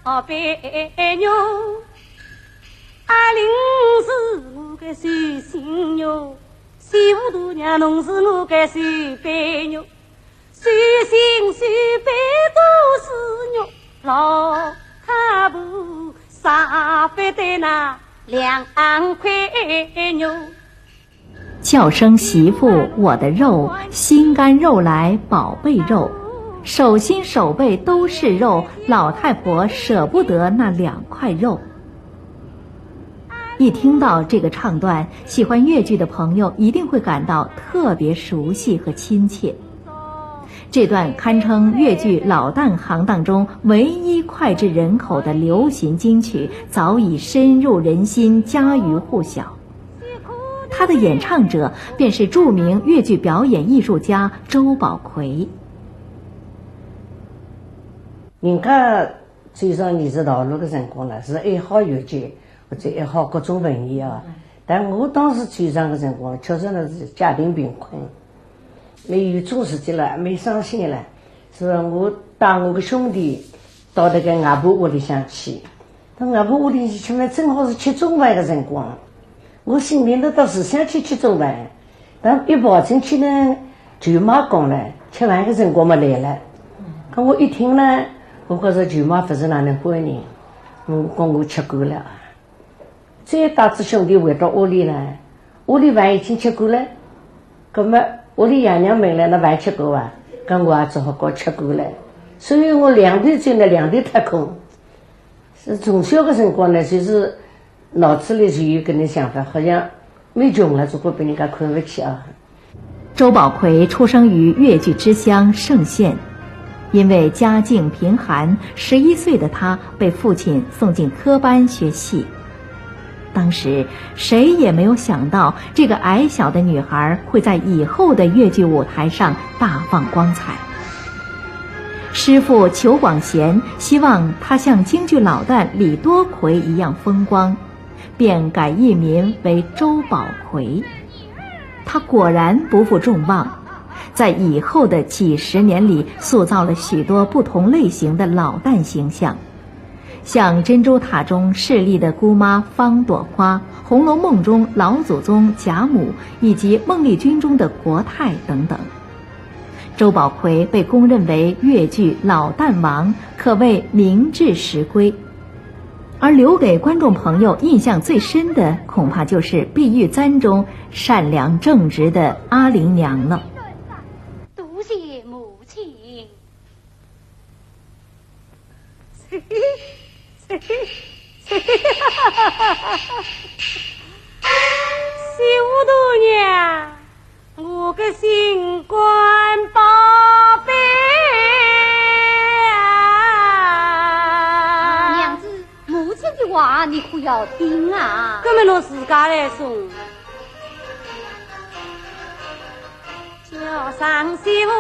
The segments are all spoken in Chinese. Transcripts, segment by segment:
宝贝肉，阿玲是我的随心肉，西湖大娘侬是我的随背肉，随心随背都是肉，老太婆杀饭的那2块肉。叫声媳妇我的肉，心肝肉来宝贝肉，手心手背都是肉，老太婆舍不得那2块肉。一听到这个唱段，喜欢越剧的朋友一定会感到特别熟悉和亲切。这段堪称越剧老旦行当中唯一脍炙人口的流行金曲，早已深入人心，家喻户晓。他的演唱者便是著名越剧表演艺术家周宝奎。人家走上艺术道路的辰光呢，是爱好越剧或者爱好各种文艺啊。但我当时走上的辰光，确实呢是家庭贫困，没有做事情了，没上线了，是我带我的兄弟到那个外婆屋里向去。到外婆屋里去呢，正好是吃中饭的辰光。我心里头倒是想去吃中饭，但一跑进去呢，舅妈讲了，吃饭的辰光嘛来了。可我一听呢，我觉着舅妈不是哪能欢迎，我讲我吃过了。再带着兄弟回到屋里呢，屋里饭已经吃过了，那么屋里爷娘问了，那饭吃过啊？跟我也只好讲吃过了。所以我2头走呢，2头踏空。是从小的辰光呢，就是脑子里就有搿能想法，好像没穷了就会被人家看不起啊。周宝奎出生于越剧之乡盛县，因为家境贫寒，11岁的他被父亲送进科班学戏。当时谁也没有想到，这个矮小的女孩会在以后的越剧舞台上大放光彩。师父裘广贤希望她像京剧老旦李多奎一样风光，便改艺名为周宝奎。他果然不负众望，在以后的几十年里塑造了许多不同类型的老旦形象，像珍珠塔中势力的姑妈方朵花，红楼梦中老祖宗贾母，以及孟丽君中的国泰等等。周宝奎被公认为越剧老旦王，可谓名至实归。而留给观众朋友印象最深的，恐怕就是《碧玉簪》中善良正直的阿玲娘了。多谢母亲。西湖大娘，我个心肝宝贝啊！娘子，母亲的话你可要听啊！根本侬自家来送。叫上西湖，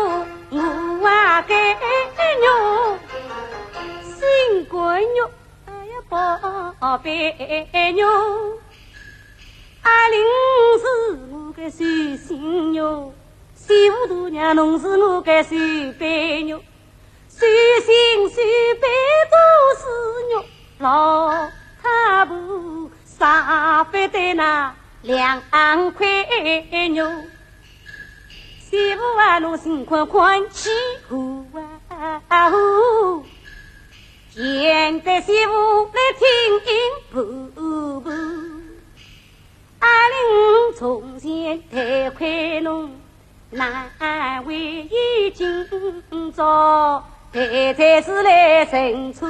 我啊给肉，心肝肉，哎呀宝贝肉。阿玲是我的随心肉，西湖大娘侬是我的随背肉，随心随背都是肉，老太婆杀饭的那2块肉。媳妇啊，侬心宽宽起呼啊呼，见得媳妇来听音婆婆。阿玲从前太快侬，难为已今朝，太太是来认错。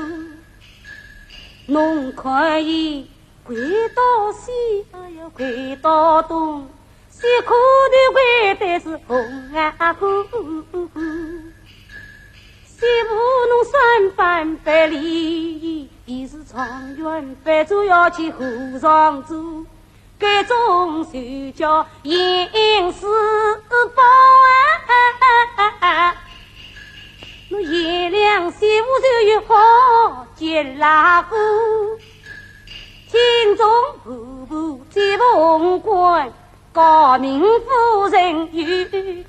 侬可以回到西，哎呀回到东，辛苦的回的是红啊红。媳妇侬三番百里，已是长远反正要去湖上住。这种就叫饮食饱啊！我爷俩媳妇就有好结拉姑，听众婆婆接凤冠，高明夫人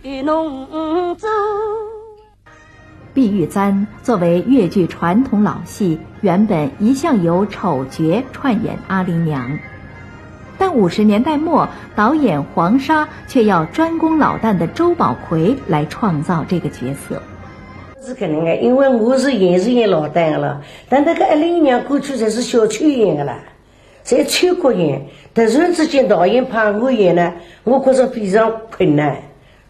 与侬做。碧玉簪作为粤剧传统老戏，原本一向由丑角串演阿玲娘，但50年代末，导演黄沙却要专攻老旦的周宝奎来创造这个角色。是可能的，因为我是演老旦的了，但那个阿玲娘过去才是小曲演的啦，在全国演，突然之间导演派我演呢，我觉着非常困难，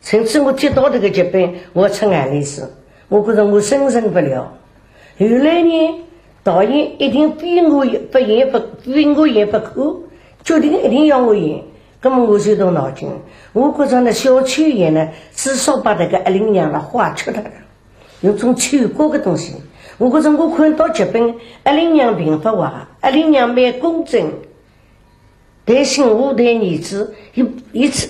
甚至我接到这个剧本，我出眼泪水，我觉着我胜不了。后来呢，导演一定逼我演不可，决定一定要我演，那么我就动脑筋，我觉着呢小曲演呢，至少把这个阿玲娘呢画出来了。有种全国的东西，我觉着我看到剧本，阿玲娘并不坏，阿玲娘蛮公正，对媳妇对儿子，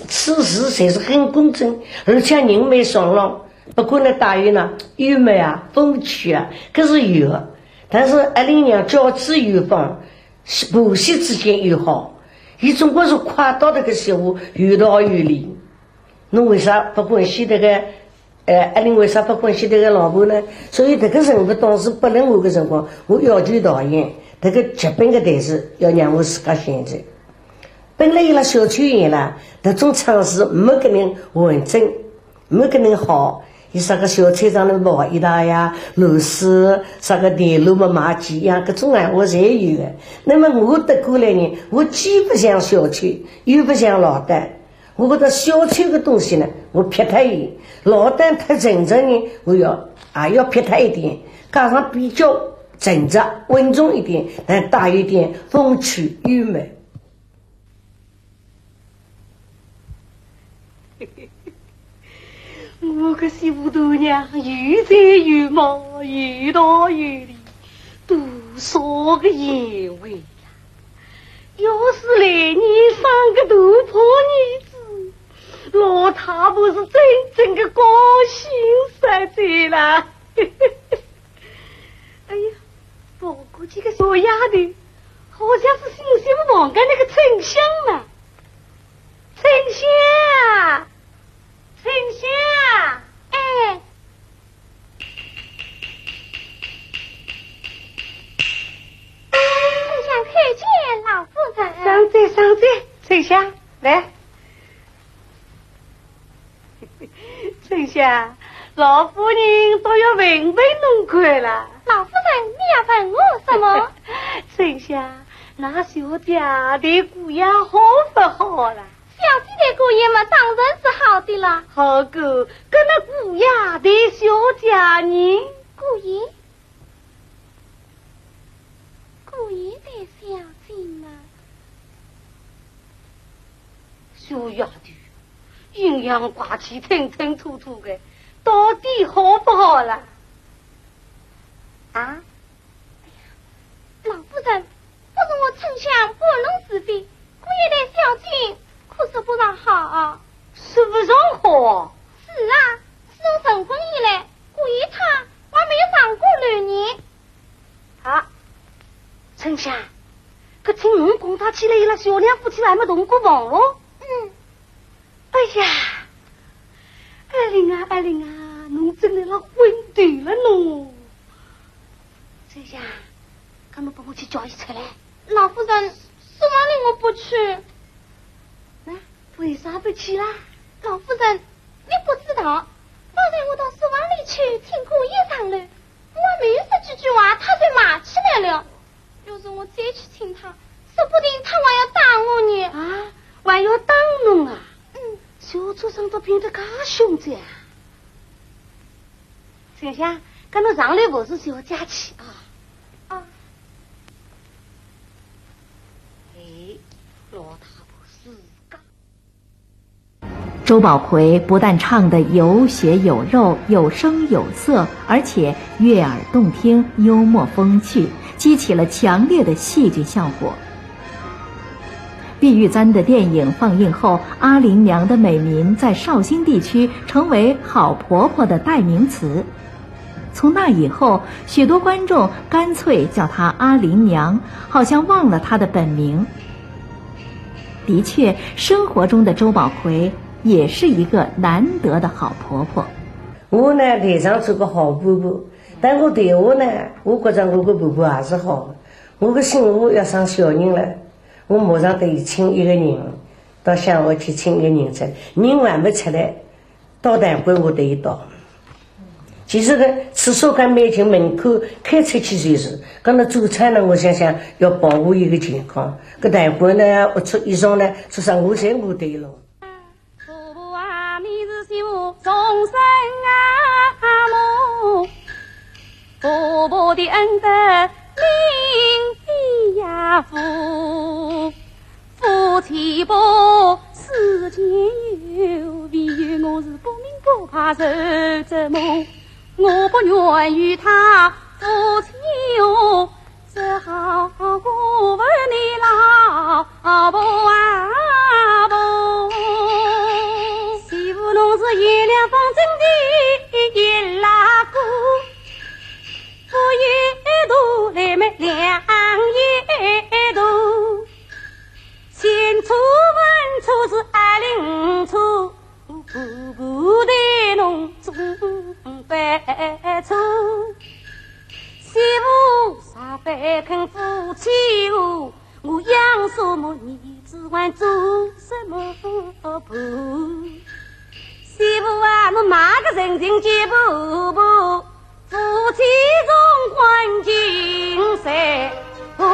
此事才是很公正，而且人蛮爽朗。不过呢，大约呢幽默啊、风趣啊，可是有的。但是阿玲娘教子有方，婆媳之间又好，伊总归是夸到这个媳妇有道有理。侬为啥不欢喜这个？阿玲为啥不欢喜这个老婆呢？所以这个人物当时不能我的辰光，我要求导演这个剧本的台词要让我自家选择。本来伊拉小曲演啦，这种唱词没个人完整，没个人好。伊啥个小菜场的毛一大呀，螺丝啥个电路嘛马几样，各种闲话侪有的。那么我得过来呢，我既不像小曲，又不像老旦。我觉得小曲的东西呢，我撇他伊；老旦太正直呢，我也要撇他一点，加上比较正直稳重一点，但带一点风趣幽默。我个媳妇大娘又才又貌，又大又理，多少个眼位呀！要是来年生个大胖儿子，老太婆是真正的高兴死在了。哎呀，包括这个小丫头，好像是新媳妇房间那个丞相嘛。丞相，丞相，哎。丞相看见老夫人。上座，丞相来。丞相，老夫人都要问问侬看了。老夫人，你要问我什么？丞相，那小姐的姑爷好不好了？小姐的姑爷嘛，当然是好的了。好个，跟那姑爷的小姐呢？姑爷的小姐嘛，小丫头，阴阳怪气，吞吞吐吐的，到底好不好了？啊？老夫人，不是我丞相不能是非，姑爷的小姐可是不上好。是不上好？是啊，自从成婚以来，姑爷他还没有上过6年。啊，丞相，可听侬讲他起来，伊拉小两夫妻还没同过房咯？哎呀，艾玲啊，侬真的那昏断了侬！丞相，看侬帮我去叫伊出来。老夫人，书房里我不去。为啥不去啦？老夫人，你不知道，刚才我到书房里去听姑爷商量，我还没有说几句话，他就骂起来了。要是我再去听他，说不定他还要打我呢。啊，还要打侬啊？小畜生都变得介凶残啊！丞相，跟侬上来不是小家去啊？哎，老太婆自家。周宝奎不但唱得有血有肉、有声有色，而且悦耳动听、幽默风趣，激起了强烈的戏剧效果。碧玉簪的电影放映后，阿玲娘的美名在绍兴地区成为好婆婆的代名词。从那以后，许多观众干脆叫她阿玲娘，好像忘了她的本名。的确，生活中的周宝奎也是一个难得的好婆婆。我呢台上做个好婆婆，但我台下呢，我觉着我个婆婆也是好的。我个媳妇要生小人了，我马上得请一个人到乡下去请一个人出来，人还没出来，到堂馆我得到。其实呢，厕所跟门前门口开出去就是，刚才做菜呢，我想想要保护一个健康。搿堂馆呢，我出衣裳呢，出上我侪我对了。婆婆啊，你是媳妇终身母，婆婆的恩德令地呀父，夫妻不世间有，唯有我是不明不怕受折磨。我不愿与他夫妻哦，只好我问你老婆啊婆，媳妇侬是月亮风筝的一拉姑，我一度来没两一度，先出问出是205处，步步带侬中百出，媳妇啥饭肯夫妻屋，我养什么你只管做什么婆。媳妇啊，侬买个人情结婆婆，夫妻中欢尽谁不问？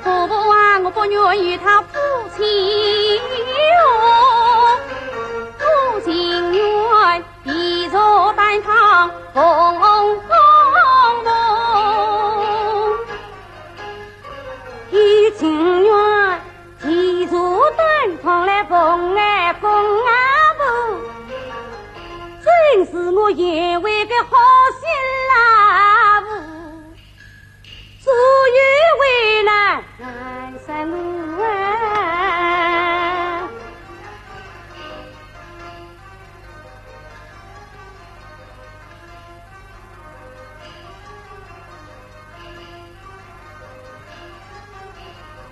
婆婆啊，我不愿与他夫妻哦，我情愿一坐担堂风风梦，一情愿一坐担堂来风啊风啊风，真是我眼为个好心啦妇，足以为难难三路啊！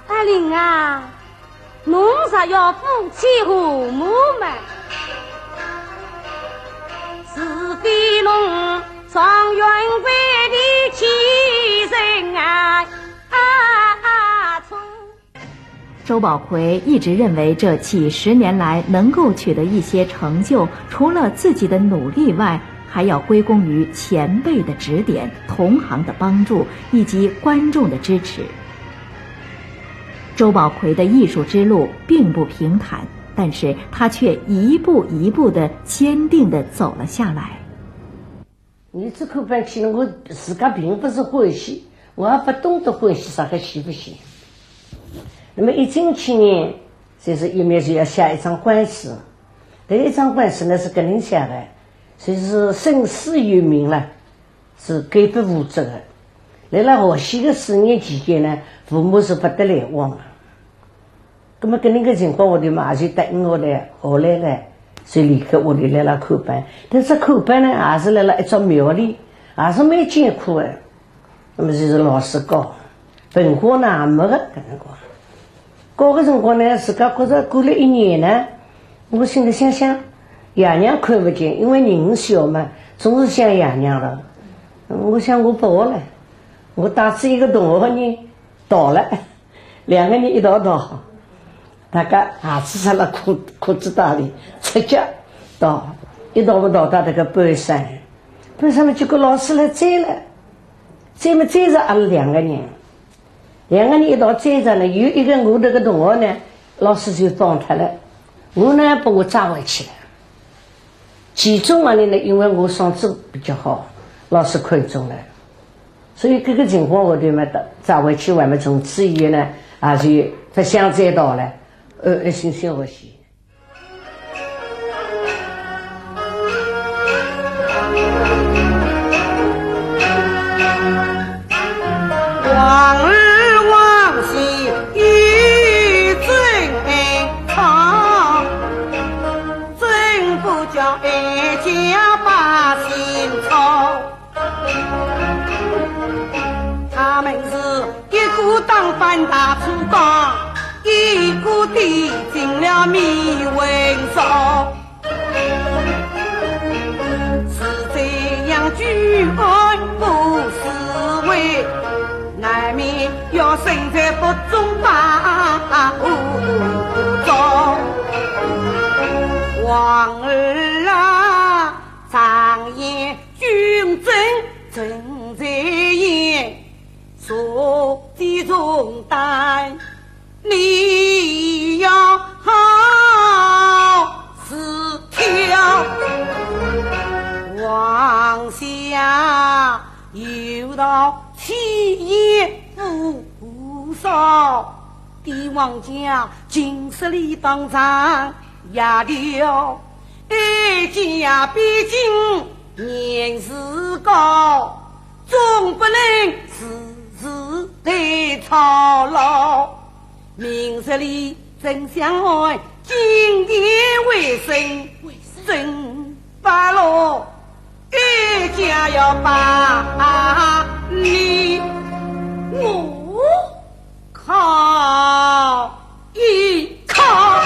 阿玲啊，侬啥要夫妻和睦嘛？是非侬状元归的气人啊！周宝奎一直认为，这几十年来能够取得一些成就，除了自己的努力外，还要归功于前辈的指点、同行的帮助以及观众的支持。周宝奎的艺术之路并不平坦，但是他却一步一步地坚定地走了下来。你这口饭去了，我自家并不是欢喜，我也不懂得欢喜啥个喜不喜。那么一进去呢，就是一面就要下一张官司，这一张官司呢是个人下的，就是生死有命了，是概不负责的。来了河西的4年期间呢，父母是不得来往的。那么跟那个情况，我的妈就答应我的，后来呢，就离开屋里来了看班。但是看班呢，也是来了一座庙里，也是蛮艰苦的。那么就是老师教，文化呢也没个搿辰光。教个辰光呢，自家觉着过了1年呢，我心里想想，爷娘看不见，因为人小嘛，总是想爷娘了。我想我不学了，我带着一个同学呢逃了，2个人一道逃，大家鞋子穿了裤子裆里，赤脚逃，一道到这个半山嘛，结果老师来追了，追着阿拉2个人。2个人一道追着呢，有一个我这个同学呢，老师就放他了，我呢把我抓回去了。其中呢，因为我嗓子比较好，老师看中了，所以这个情况我对嘛抓回去，我们从此以后呢，也就不想再逃了，安心学习。往日往昔与真唱，真不叫哀家把心操。他们是一股当班大粗纲，一股滴进了迷魂烧。是这样举案不思维，难免要身在不中把误中。王儿啊，常言君正正在言，所的重担你要好思挑。王下有道气焰不少，帝王家金石里当场压掉，一家毕竟年事高，总不能时时得操劳。明日里真相爱，今夜为生真罢了，一家要把你我靠一靠。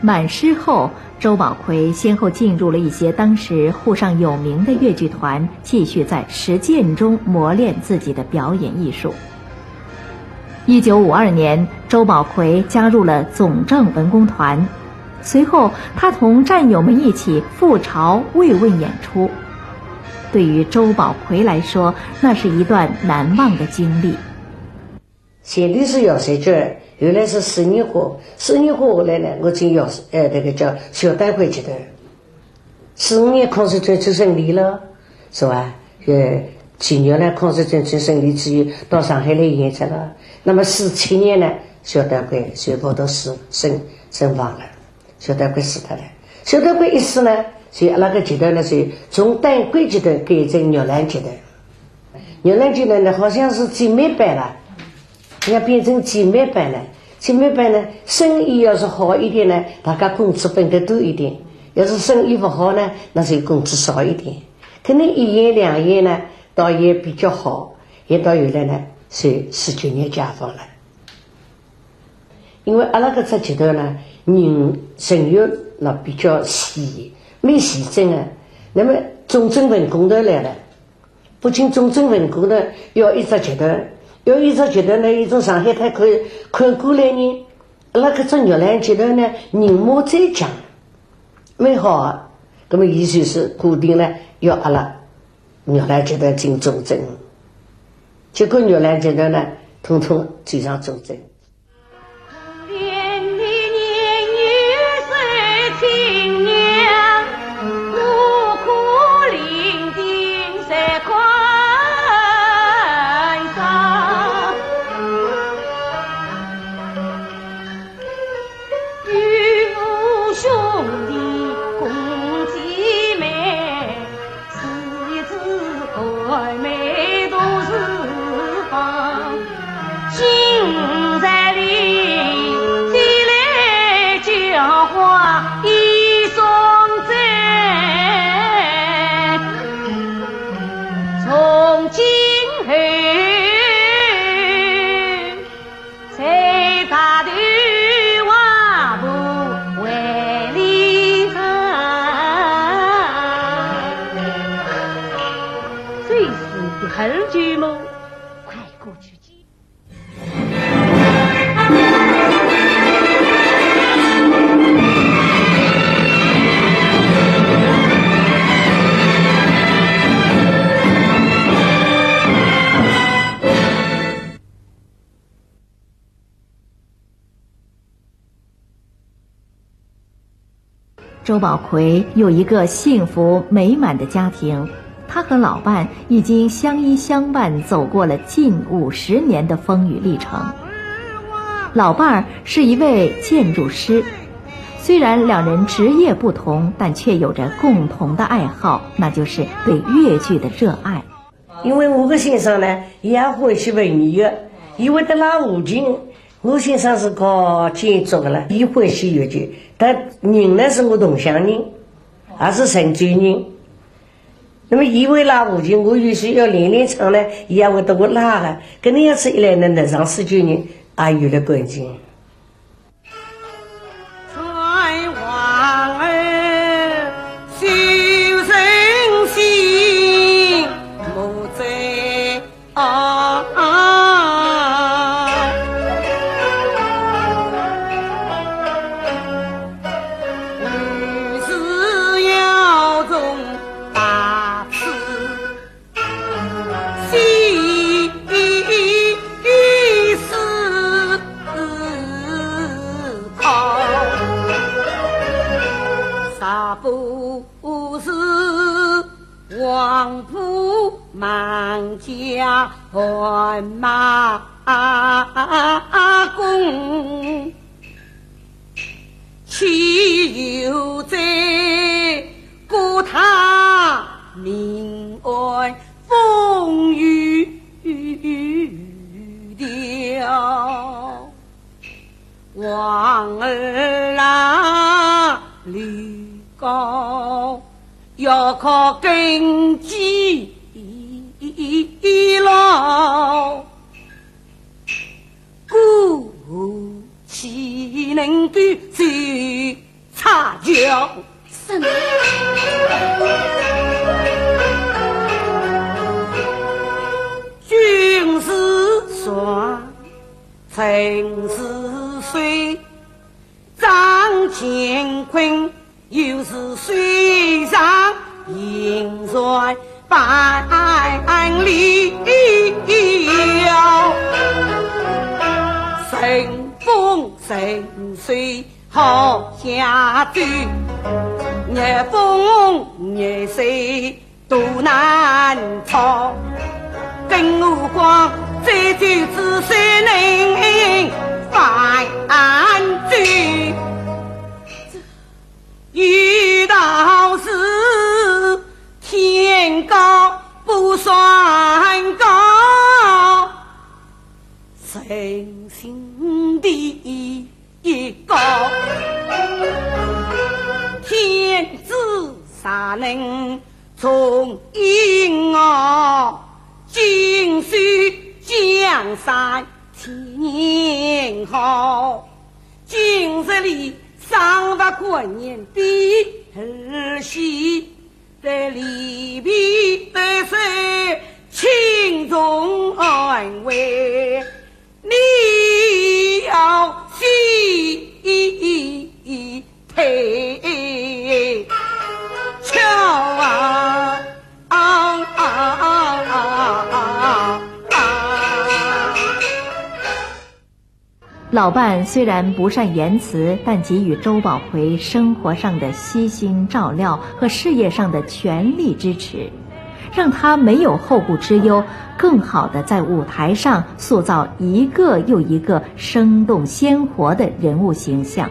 满师后，周宝奎先后进入了一些当时沪上有名的越剧团，继续在实践中磨练自己的表演艺术。1952年，周宝奎加入了总政文工团，随后他同战友们一起赴朝慰问演出。对于周宝奎来说，那是一段难忘的经历。现在是要谁这原来是4年后，4年后来呢，我进要那个叫小单会去的。15年抗日战争胜利了，是吧？几年呢，抗日战争胜利之后到上海来演出了。那么47年呢，小单会全部都身亡了，小单会死掉了。小单会一死呢，所以那个阶段呢，是从单轨阶段改成玉兰阶段。玉兰阶段呢，好像是姐妹班了。要变成姐妹班了，姐妹班呢，生意要是好一点呢，大家工资分得多一点；要是生意不好呢，那就工资少一点。可能1演2演呢，倒也比较好，也到后来呢，是19年解放了。因为阿拉搿只阶段呢，人生育那比较细，没细整啊。那么总政文工团来了，不仅总政文工团要一只阶段。要一直觉得呢，一种上海滩看过来人，那个种玉兰阶段呢，人马再强，蛮好啊。那么意思是固定了要阿拉玉兰阶段进总政，结果玉兰阶段呢，统统进上总政。很久么，快过去接。周宝奎有一个幸福美满的家庭。他和老伴已经相依相伴走过了近50年的风雨历程。老伴儿是一位建筑师，虽然两人职业不同，但却有着共同的爱好，那就是对越剧的热爱。因为我的先生呢也欢喜文艺的，因为在拉武进，我先生是搞建筑的了，也欢喜越剧，但人呢是我同乡人，也是神州人。那么以为拉无情，我有时要连连唱呢，也会得我拉的。跟那样子一来呢，能上19年也有了感情。黄埔满家换马公，岂有在国他民安风雨了。王儿啊，吕高要靠根基牢，故岂能够去插脚？什么？君是爽，臣是水，张乾坤又是水上银帅万里了，神风神水好下去，热风热水都难逃，更何况这就只是能犯罪，遇到是天高不算高，人心地高，天子啥能从阴傲，尽须江山天好，今日里上不过年比儿媳，在里边得是轻重安慰，你要细配瞧啊老伴虽然不善言辞，但给予周宝奎生活上的悉心照料和事业上的全力支持，让他没有后顾之忧，更好地在舞台上塑造一个又一个生动鲜活的人物形象。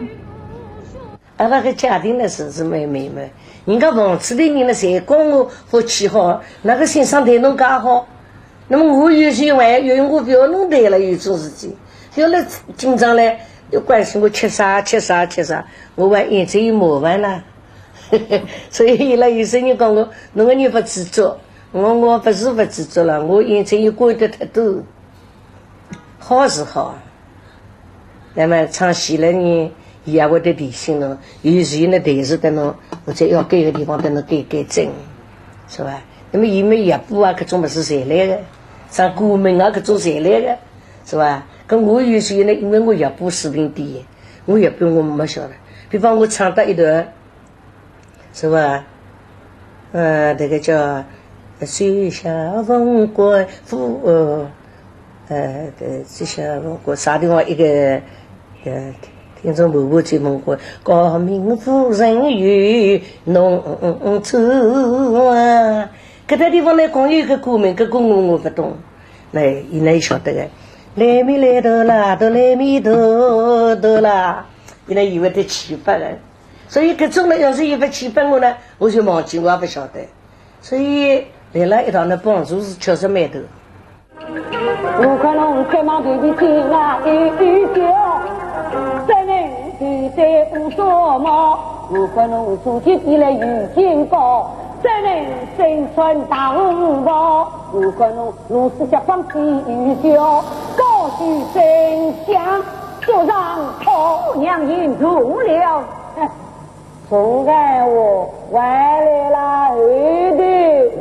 那个家庭的事是妹妹们，人家房子的人呢，谁管我夫妻好，那个先生对侬家好，那么我有些玩，因为我不要弄对了，有种事情。有了经常嘞，又关心我吃啥，我还眼睛有麻烦了，所以有了有些人讲我，侬个人不知足，我不是不知足了，我眼睛又管得太多，好是好，那么唱戏了呢，也会得提醒侬，有时呢电视的侬，或者要改个地方的侬改正，是吧？那么因为也不啊，搿种不是谁来的，上国门啊，搿种谁来的，是吧？跟我有时呢，因为我也播视频点，我也不我没晓得。比方我唱到一段，是吧？这个叫水下风过富，水下风过啥地方一个听众婆婆就问过，高明夫人与农村啊，搿个地方呢，光有一个歌名，搿歌我不懂，伊呢晓得个。来米来头啦，都来米头啦，原来以为得700个，所以搿种呢，要是有不700我呢，我就忘记，我也不晓得，所以来了一道呢帮助是确实蛮多。我看侬开忙头的心啊，一叫，三人对对无所望。如果侬祖籍地来遇见高，怎能生存当王？如果侬是想放弃愚孝，高举真相，就让婆娘引出了。从爱我外来了后的，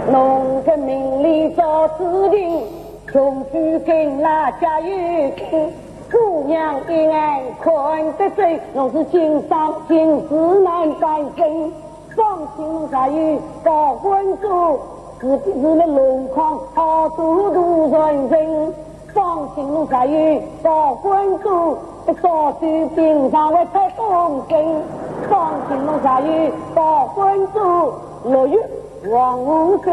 农村命里做指定，穷举跟那家有亲。姑娘一眼看得准，侬是经商经事难干身，放心才有高官做，自己是了龙康好度度人生。放心侬才有高官做，少许平常会太动心。放心侬才有高官做，6月王五岁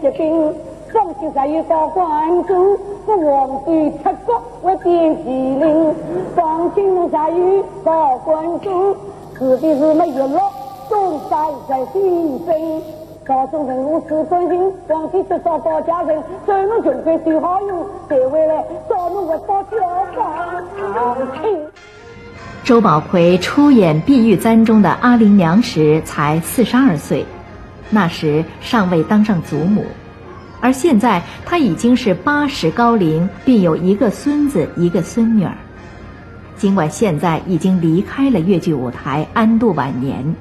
结冰。放心才有高官做，我皇帝出国我点麒麟。放心侬才有高官做，自己是没有落东山在心声。高中人物是关心，皇帝至少保家人，专门准备最好用，才回来找侬个包交房。周宝奎出演《碧玉簪》中的阿玲娘时才42岁，那时尚未当上祖母，而现在她已经是80高龄，并有1个孙子1个孙女儿。尽管现在已经离开了粤剧舞台安度晚年，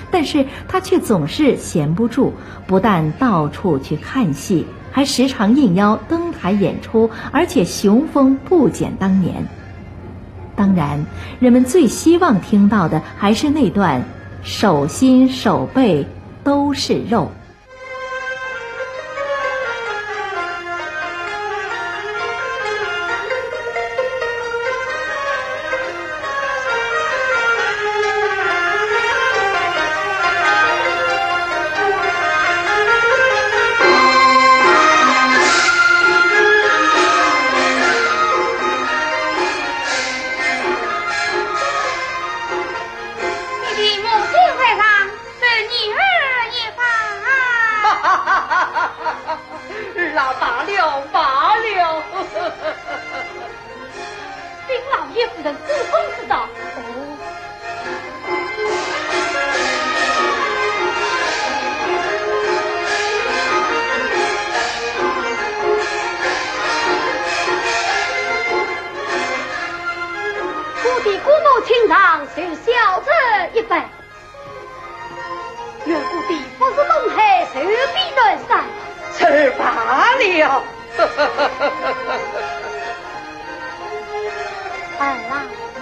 但是他却总是闲不住，不但到处去看戏，还时常应邀登台演出，而且雄风不减当年。当然，人们最希望听到的还是那段手心手背都是肉。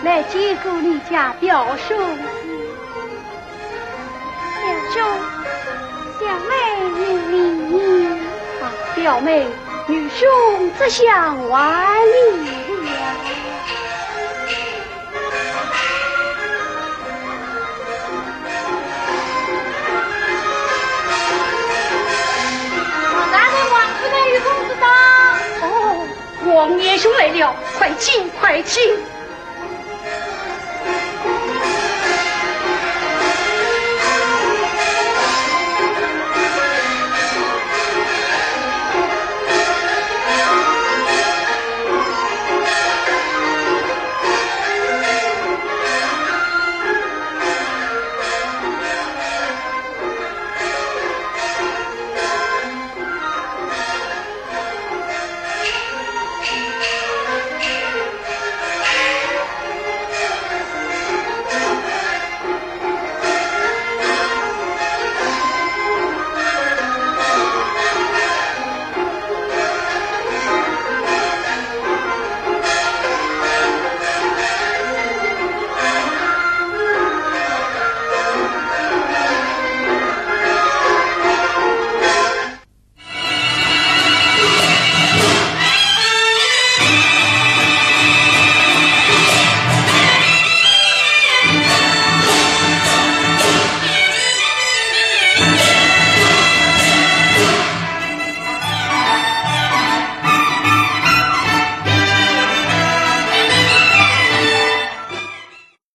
来接过你家表兄，表兄，小妹明你，表妹女兄只想玩你了。我拿着王夫人与公子到。哦，王爷兄来了，快请快请。